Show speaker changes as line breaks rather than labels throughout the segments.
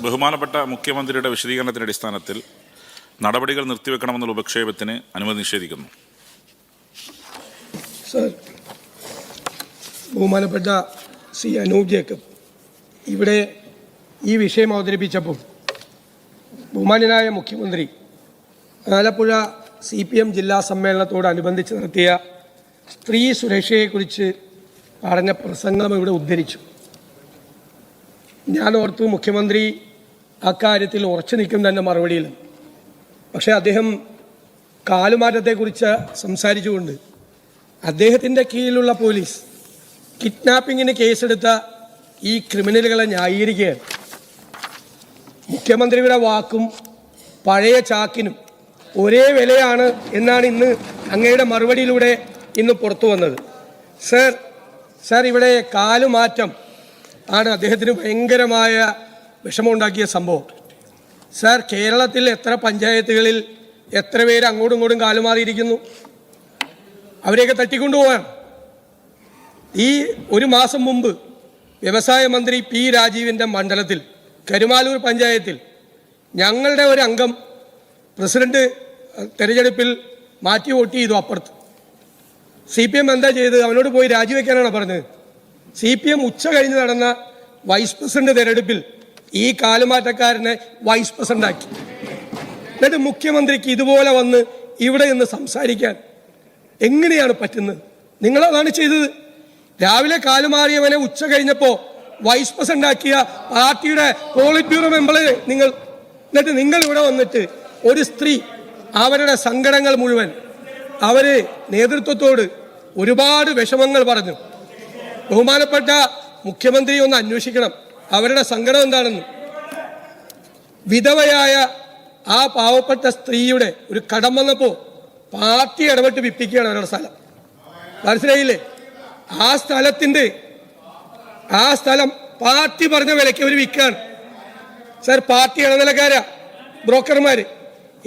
ബഹുമാനപ്പെട്ട മുഖ്യമന്ത്രിയുടെ വിശദീകരണത്തിന്റെ അടിസ്ഥാനത്തിൽ നടപടികൾ നിർത്തിവെക്കണമെന്നുള്ള ഉപക്ഷേപത്തിന് അനുമതി നിഷേധിക്കുന്നു.
സർ, ബഹുമാനപ്പെട്ട ശ്രീ അനൂപ് ജേക്കബ് ഇവിടെ ഈ വിഷയം അവതരിപ്പിച്ചപ്പോൾ ബഹുമാന്യനായ മുഖ്യമന്ത്രി ആലപ്പുഴ CPM ജില്ലാ സമ്മേളനത്തോടനുബന്ധിച്ച് നടത്തിയ സ്ത്രീ സുരക്ഷയെക്കുറിച്ച് പറഞ്ഞ പ്രസംഗം ഇവിടെ ഉദ്ധരിച്ചു. ഞാൻ ഓർത്തു മുഖ്യമന്ത്രി അക്കാര്യത്തിൽ ഉറച്ചു നിൽക്കും തന്നെ മറുപടിയിൽ. പക്ഷേ അദ്ദേഹം കാലുമാറ്റത്തെക്കുറിച്ച് സംസാരിച്ചുകൊണ്ട് അദ്ദേഹത്തിൻ്റെ കീഴിലുള്ള പോലീസ് കിഡ്നാപ്പിങ്ങിന് കേസെടുത്ത ഈ ക്രിമിനലുകളെ ന്യായീകരിക്കുകയാണ്. മുഖ്യമന്ത്രിയുടെ വാക്കും പഴയ ചാക്കിനും ഒരേ വിലയാണ് എന്നാണ് ഇന്ന് അങ്ങയുടെ മറുപടിയിലൂടെ ഇന്ന് പുറത്തു വന്നത്. സർ ഇവിടെ കാലുമാറ്റം ആണ് അദ്ദേഹത്തിന് ഭയങ്കരമായ വിഷമമുണ്ടാക്കിയ സംഭവം. സർ, കേരളത്തിൽ എത്ര പഞ്ചായത്തുകളിൽ എത്ര പേര് അങ്ങോട്ടും ഇങ്ങോട്ടും കാലുമാറിയിരിക്കുന്നു? അവരെയൊക്കെ തട്ടിക്കൊണ്ടുപോകാൻ ഈ ഒരു മാസം മുമ്പ് വ്യവസായ മന്ത്രി P. രാജീവിൻ്റെ മണ്ഡലത്തിൽ കരുമാലൂർ പഞ്ചായത്തിൽ ഞങ്ങളുടെ ഒരു അംഗം പ്രസിഡന്റ് തെരഞ്ഞെടുപ്പിൽ മാറ്റി വോട്ട് ചെയ്തു. അപ്പുറത്ത് CPM എന്താ ചെയ്തത്? അവനോട് പോയി രാജിവെക്കാനാണ് പറഞ്ഞത്. CPM ഉച്ച കഴിഞ്ഞ് നടന്ന വൈസ് പ്രസിഡന്റ് തെരഞ്ഞെടുപ്പിൽ ഈ കാലുമാറ്റക്കാരനെ വൈസ് പ്രസിഡന്റ് ആക്കി. എന്നിട്ട് മുഖ്യമന്ത്രിക്ക് ഇതുപോലെ വന്ന് ഇവിടെ നിന്ന് സംസാരിക്കാൻ എങ്ങനെയാണ് പറ്റുന്നത്? നിങ്ങളതാണ് ചെയ്തത്. രാവിലെ കാലുമാറിയവനെ ഉച്ച കഴിഞ്ഞപ്പോൾ വൈസ് പ്രസിഡന്റ് ആക്കിയ പാർട്ടിയുടെ പോളിറ്റ് ബ്യൂറോ മെമ്പർ നിങ്ങൾ. എന്നിട്ട് നിങ്ങൾ ഇവിടെ വന്നിട്ട് ഒരു സ്ത്രീ അവരുടെ സങ്കടങ്ങൾ മുഴുവൻ അവർ നേതൃത്വത്തോട് ഒരുപാട് വിഷമങ്ങൾ പറഞ്ഞു. ബഹുമാനപ്പെട്ട മുഖ്യമന്ത്രി ഒന്ന് അന്വേഷിക്കണം അവരുടെ സങ്കടം എന്താണെന്ന്. വിധവയായ ആ പാവപ്പെട്ട സ്ത്രീയുടെ ഒരു കടം വന്നപ്പോൾ പാർട്ടി ഇടപെട്ട് വിപ്പിക്കുകയാണ് അവരുടെ സ്ഥലം. മനസ്സിലായില്ലേ? ആ സ്ഥലം പാർട്ടി പറഞ്ഞ വിലയ്ക്ക് അവർ വിൽക്കുകയാണ്. Sir, party ഇടനിലക്കാരാ ബ്രോക്കർമാർ.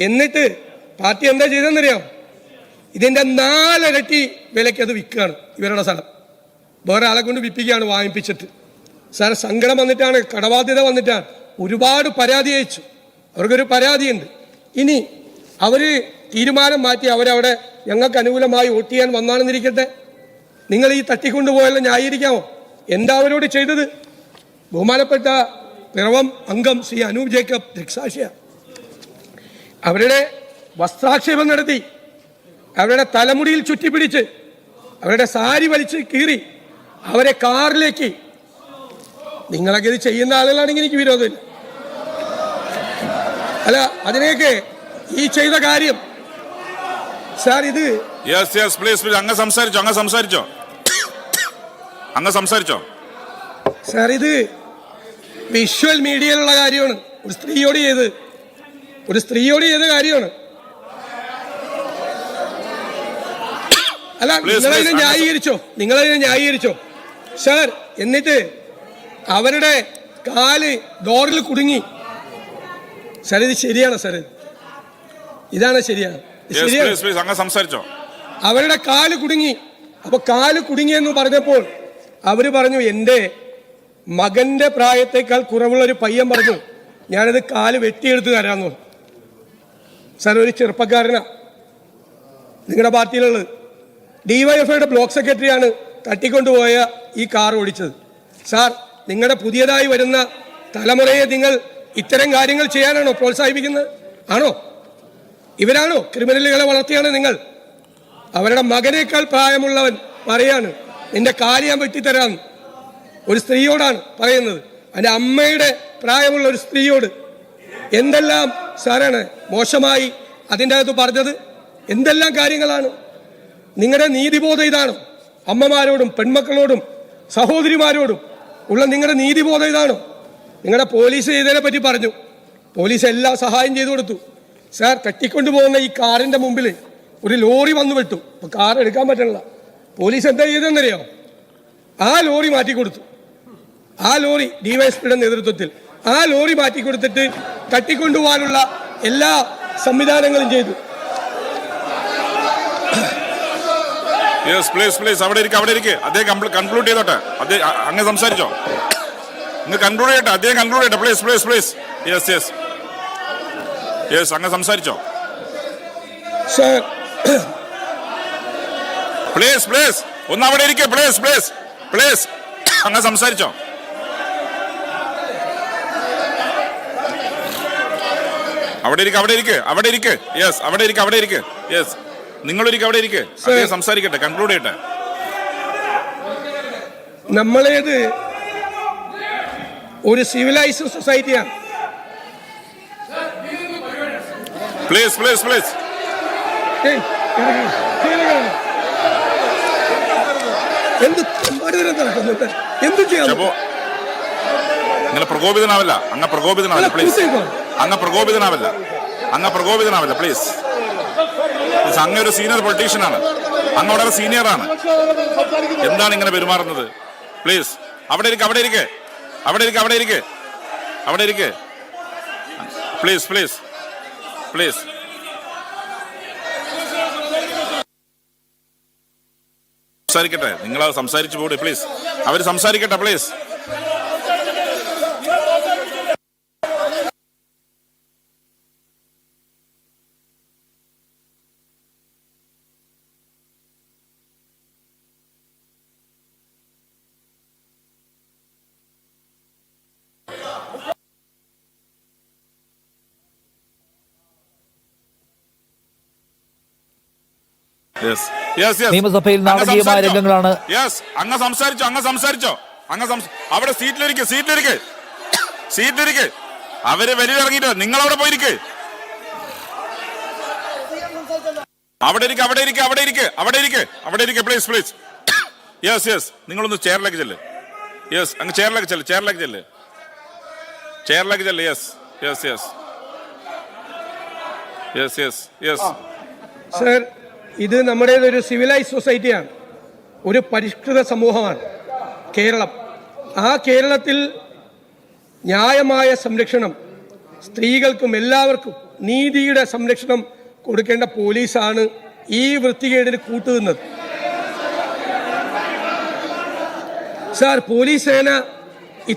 എന്നിട്ട് പാർട്ടി എന്താ ചെയ്തതെന്നറിയാം? ഇതിൻ്റെ 4 ഇരട്ടി വിലയ്ക്ക് അത് വിൽക്കുകയാണ് ഇവരുടെ സ്ഥലം. വേറെ ആളെ കൊണ്ട് വിൽപ്പിക്കുകയാണ് വാങ്ങിപ്പിച്ചിട്ട്. സാർ, സങ്കടം വന്നിട്ടാണ്, കടബാധ്യത വന്നിട്ടാണ്. ഒരുപാട് പരാതി അയച്ചു. അവർക്കൊരു പരാതിയുണ്ട്. ഇനി അവർ തീരുമാനം മാറ്റി അവരവിടെ ഞങ്ങൾക്ക് അനുകൂലമായി വോട്ട് ചെയ്യാൻ വന്നാണെന്നിരിക്കട്ടെ. നിങ്ങൾ ഈ തട്ടിക്കൊണ്ടുപോയാലും ന്യായീകരിക്കാമോ? എന്താ അവരോട് ചെയ്തത്? ബഹുമാനപ്പെട്ട പിറവം അംഗം ശ്രീ അനൂപ് ജേക്കബ് ദൃക്സാക്ഷിയാണ്. അവരുടെ വസ്ത്രാക്ഷേപം നടത്തി, അവരുടെ തലമുടിയിൽ ചുറ്റിപ്പിടിച്ച്, അവരുടെ സാരി വലിച്ച് കീറി അവരെ കാറിലേക്ക്. നിങ്ങളൊക്കെ ഇത് ചെയ്യുന്ന ആളുകളാണെങ്കിൽ എനിക്ക് വിരോധമില്ല. അല്ല, അതിനെയൊക്കെ ഈ ചെയ്ത കാര്യം സാർ ഇത്
അങ്ങ് സംസാരിച്ചോ
സാർ, ഇത് വിഷ്വൽ മീഡിയയിലുള്ള കാര്യമാണ്. ഒരു സ്ത്രീയോട് ചെയ്ത കാര്യമാണ്. അല്ല, നിങ്ങളതിനെ ന്യായീകരിച്ചോ സാർ? എന്നിട്ട് അവരുടെ കാല് ഡോറിൽ കുടുങ്ങി. സാർ, ഇത് ശരിയാണ് സാർ? ഇതാണ് ശരിയാണ്?
സംസാരിച്ചോ?
അവരുടെ കാല് കുടുങ്ങി. അപ്പൊ കാല് കുടുങ്ങിയെന്ന് പറഞ്ഞപ്പോൾ അവര് പറഞ്ഞു, എൻ്റെ മകന്റെ പ്രായത്തേക്കാൾ കുറവുള്ള ഒരു പയ്യൻ പറഞ്ഞു ഞാനത് കാല് വെട്ടിയെടുത്ത് തരാമെന്ന്. സാർ, ഒരു ചെറുപ്പക്കാരനാ നിങ്ങളുടെ പാർട്ടിയിലുള്ളത്. DYFIയുടെ ബ്ലോക്ക് സെക്രട്ടറിയാണ് തട്ടിക്കൊണ്ടുപോയ ഈ കാർ ഓടിച്ചത്. സാർ, നിങ്ങളുടെ പുതിയതായി വരുന്ന തലമുറയെ നിങ്ങൾ ഇത്തരം കാര്യങ്ങൾ ചെയ്യാനാണോ പ്രോത്സാഹിപ്പിക്കുന്നത്? ആണോ? ഇവരാണോ ക്രിമിനലുകളെ വളർത്തിയാണ് നിങ്ങൾ? അവരുടെ മകനേക്കാൾ പ്രായമുള്ളവൻ പറയാണ് നിന്റെ കാല് ഞാൻ വെട്ടിത്തരാമെന്ന്. ഒരു സ്ത്രീയോടാണ് പറയുന്നത്, എൻ്റെ അമ്മയുടെ പ്രായമുള്ള ഒരു സ്ത്രീയോട്. എന്തെല്ലാം സാറാണ് മോശമായി അതിൻ്റെ അകത്ത് പറഞ്ഞത്? എന്തെല്ലാം കാര്യങ്ങളാണ്? നിങ്ങളുടെ നീതിബോധം ഇതാണോ? അമ്മമാരോടും പെൺമക്കളോടും സഹോദരിമാരോടും ഉള്ള നിങ്ങളുടെ നീതിബോധം ഇതാണോ? നിങ്ങളുടെ പോലീസ് ചെയ്തതിനെ പറ്റി പറഞ്ഞു. പോലീസ് എല്ലാ സഹായം ചെയ്തു കൊടുത്തു. സാർ, തട്ടിക്കൊണ്ടുപോകുന്ന ഈ കാറിൻ്റെ മുമ്പിൽ ഒരു ലോറി വന്നു വിട്ടു. അപ്പോൾ കാർ എടുക്കാൻ പറ്റണില്ല. പോലീസ് എന്താ ചെയ്തതെന്നറിയാമോ? ആ ലോറി മാറ്റിക്കൊടുത്തു. ആ ലോറി DYSPയുടെ നേതൃത്വത്തിൽ ആ ലോറി മാറ്റിക്കൊടുത്തിട്ട് തട്ടിക്കൊണ്ടുപോകാനുള്ള എല്ലാ സംവിധാനങ്ങളും ചെയ്തു.
യെസ്, പ്ലീസ് അവിടെ ഇരിക്കുക. അദ്ദേഹം കൺക്ലൂഡ് ചെയ്തോട്ടെ. അങ്ങ് സംസാരിച്ചോ? ഇങ്ങ് കൺക്ലൂഡ് ചെയ്യട്ടെ, അദ്ദേഹം കൺക്ലൂഡ് ചെയ്യട്ടെ. Please please please. Yes yes yes, അങ്ങ് സംസാരിച്ചോ.
സർ
പ്ലീസ് പ്ലീസ് ഒന്ന് അവിടെ ഇരിക്കെ. പ്ലീസ് പ്ലീസ് പ്ലീസ്, അങ്ങ് സംസാരിച്ചോ. അവിടെ ഇരിക്കെ, അവിടെ ഇരിക്കെ, അവിടെ ഇരിക്കെ. യെസ്, അവിടെ ഇരിക്കെ, അവിടെ ഇരിക്കെ. യെസ്, നിങ്ങളൊരിക്കെ അവിടെ ഇരിക്കെ. അദ്ദേഹം സംസാരിക്കട്ടെ, കൺക്ലൂഡ് ചെയ്യട്ടെ.
നമ്മളേത് ഒരു സിവിലൈസ്ഡ് സൊസൈറ്റിയാണ്.
Please please please.
എന്ത് ചെയ്യാം?
നിങ്ങൾ പ്രകോപിതനാവില്ല, അങ്ങ് പ്രകോപിതനാവില്ല. പ്ലീസ്, അങ്ങ് പ്രകോപിതനാവില്ല, അങ്ങ് പ്രകോപിതനാവില്ല. പ്ലീസ്, അങ്ങ് ഒരു സീനിയർ പൊളിറ്റീഷ്യനാണ്, അങ്ങ് വളരെ സീനിയറാണ്. എന്താണ് ഇങ്ങനെ പെരുമാറുന്നത്? പ്ലീസ്, അവിടെ ഇരിക്കെ, അവിടെ ഇരിക്കെ, അവിടെ ഇരിക്കെ, അവിടെ ഇരിക്കെ, അവിടെ ഇരിക്കെ. Please please please. സംസാരിക്കട്ടെ, നിങ്ങൾ സംസാരിച്ചു പോടെ. പ്ലീസ്, അവർ സംസാരിക്കട്ടെ. പ്ലീസ്.
നിയമസഭയിൽ നാടകീയമായ രംഗങ്ങളാണ്.
അങ്ങ് സംസാരിച്ചോ, അങ്ങ് സംസാരിച്ചോ, അവിടെ സീറ്റിലിരിക്കെ, സീറ്റിലിരിക്കെ, സീറ്റിലിരിക്കെ. അവര് വെളിയിലിറങ്ങിട്ടോ, നിങ്ങൾ അവിടെ പോയിരിക്കെ. അവിടെ ഇരിക്കെ, അവിടെ ഇരിക്കെ, അവിടെ ഇരിക്കെ, അവിടെ ഇരിക്കെ, അവിടെ ഇരിക്കെ. Please please. യെസ് യെസ്, നിങ്ങളൊന്ന് ചെയറിലേക്ക് ചെല്ല്. യെസ്, അങ്ങ് ചെയറിലേക്ക് ചെല്ല്, ചെയറിലേക്ക് ചെല്ല്, ചെയറിലേക്ക് ചെല്ല്. Yes yes yes yes yes yes.
Sir, ഇത് നമ്മുടേതൊരു സിവിലൈസ് സൊസൈറ്റിയാണ്, ഒരു പരിഷ്കൃത സമൂഹമാണ് കേരളം. ആ കേരളത്തിൽ ന്യായമായ സംരക്ഷണം സ്ത്രീകൾക്കും എല്ലാവർക്കും നീതിയുടെ സംരക്ഷണം കൊടുക്കേണ്ട പോലീസാണ് ഈ വൃത്തികേടിന് കൂട്ടുനിന്നത്. സാർ, പോലീസ് സേന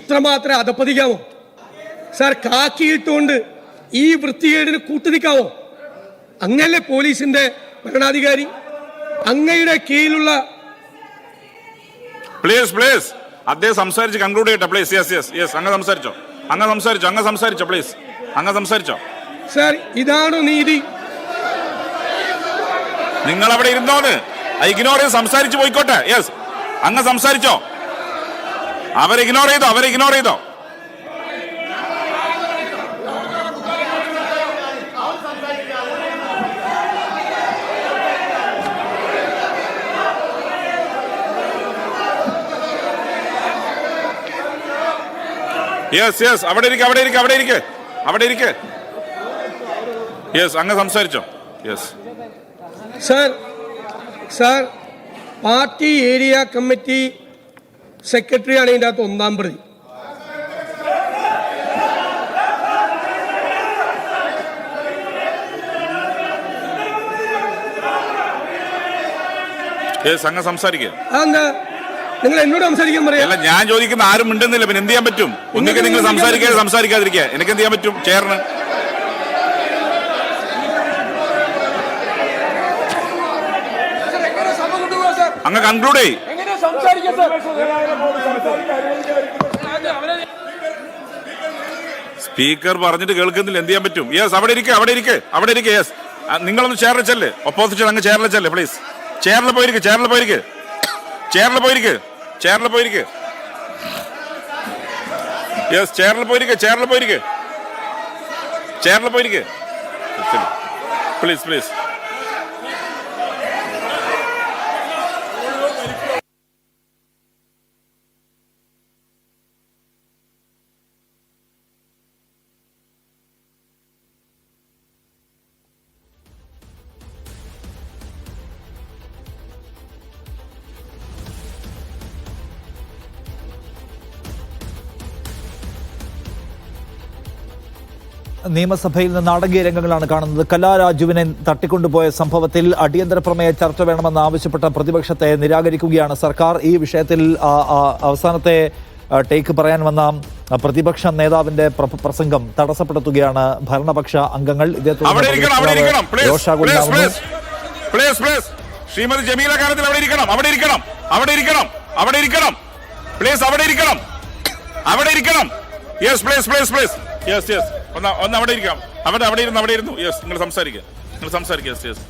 ഇത്രമാത്രം അധപ്പതിക്കാമോ? സാർ, കാക്കിയിട്ടുകൊണ്ട് ഈ വൃത്തികേടിന് കൂട്ടുനിൽക്കാമോ? അങ്ങല്ലേ പോലീസിന്റെ ഭരണാധികാരി, അങ്ങയുടെ കീഴിലുള്ള.
പ്ലീസ് പ്ലീസ്, അദ്ദേഹം സംസാരിച്ച് കൺക്ലൂഡ് ചെയ്യട്ടെ. പ്ലീസ്. യെസ് യെസ് യെസ്, അങ്ങ് സംസാരിച്ചോ, അങ്ങ് സംസാരിച്ചോ, അങ്ങ് സംസാരിച്ചോ. പ്ലീസ്, അങ്ങ് സംസാരിച്ചോ.
സാർ, ഇതാണോ നീതി?
നിങ്ങൾ അവിടെ ഇരുന്നോന്ന് ഇഗ്നോർ ചെയ്ത് സംസാരിച്ച് പോയിക്കോട്ടെ. യെസ്, അങ്ങ് സംസാരിച്ചോ. അവരെ ഇഗ്നോർ ചെയ്തോ, അവരെ ഇഗ്നോർ ചെയ്തോ. യെസ് യെസ്, അവിടെ ഇരിക്കെ, അവിടെ ഇരിക്കെ, അവിടെ ഇരിക്കെ, അവിടെ ഇരിക്കെ. യെസ്, അങ്ങ് സംസാരിച്ചോ. Yes.
Sir, sir, party area committee സെക്രട്ടറിയാണ് ഇതിൻ്റെ അകത്ത് ഒന്നാം പ്രതി.
യെസ്, അങ്ങ് സംസാരിക്കുക.
അതെന്താ നിങ്ങൾ എന്നോട് സംസാരിക്കാൻ പറയാം?
അല്ല, ഞാൻ ചോദിക്കുന്ന ആരും മിണ്ടുന്നില്ല, പിന്നെ എന്ത് ചെയ്യാൻ പറ്റും? ഒന്നിക്കെ നിങ്ങൾ സംസാരിക്കാതെ സംസാരിക്കാതിരിക്കുക, എനിക്ക് എന്ത് ചെയ്യാൻ പറ്റും? ചെയറിന് അങ്ങ് കൺക്ലൂഡ് ചെയ്യ്. സ്പീക്കർ പറഞ്ഞിട്ട് കേൾക്കുന്നില്ല, എന്ത് ചെയ്യാൻ പറ്റും? യെസ്, അവിടെ ഇരിക്കെ, അവിടെ ഇരിക്കെ, അവിടെ ഇരിക്കെ. യെസ്, നിങ്ങളൊന്ന് ചെയറിൽ ചെല്ല്, ഒപ്പോസിഷൻ അങ്ങ് ചെയറിൽ ചെല്ല്. പ്ലീസ്, ചെയറിൽ പോയിരിക്കെ, ചെയറിൽ പോയിരിക്കെ, ചെയറിൽ പോയിരിക്കെ, ചെയറിൽ പോയിരിക്കെ. യെസ്, ചെയറിൽ പോയിരിക്കെ, ചെയറിൽ പോയിരിക്കെ, ചെയറിൽ പോയിരിക്കെ. Please please.
നിയമസഭയിൽ നിന്ന് നാടകീയ രംഗങ്ങളാണ് കാണുന്നത്. കലാരാജുവിനെ തട്ടിക്കൊണ്ടുപോയ സംഭവത്തിൽ അടിയന്തര പ്രമേയ ചർച്ച വേണമെന്ന് ആവശ്യപ്പെട്ട പ്രതിപക്ഷത്തെ നിരാകരിക്കുകയാണ് സർക്കാർ. ഈ വിഷയത്തിൽ അവസാനത്തെ ടേക്ക് പറയാൻ വന്ന പ്രതിപക്ഷ നേതാവിന്റെ പ്രസംഗം തടസ്സപ്പെടുത്തുകയാണ് ഭരണപക്ഷ അംഗങ്ങൾ. ഇതേ തുടർന്ന്
ശ്രീമതി ജമീല കാലത്തിൽ അവിടെ ഇരിക്കണം, അവിടെ ഇരിക്കണം, അവിടെ ഇരിക്കണം, അവിടെ ഇരിക്കണം, പ്ലീസ് അവിടെ ഇരിക്കണം, അവിടെ ഇരിക്കണം. Yes please please please yes yes ഒന്ന് അവിടെ ഇരിക്കാം. അവിടെ ഇരുന്നു യെസ് നിങ്ങൾ സംസാരിക്കുക യെസ് യെസ്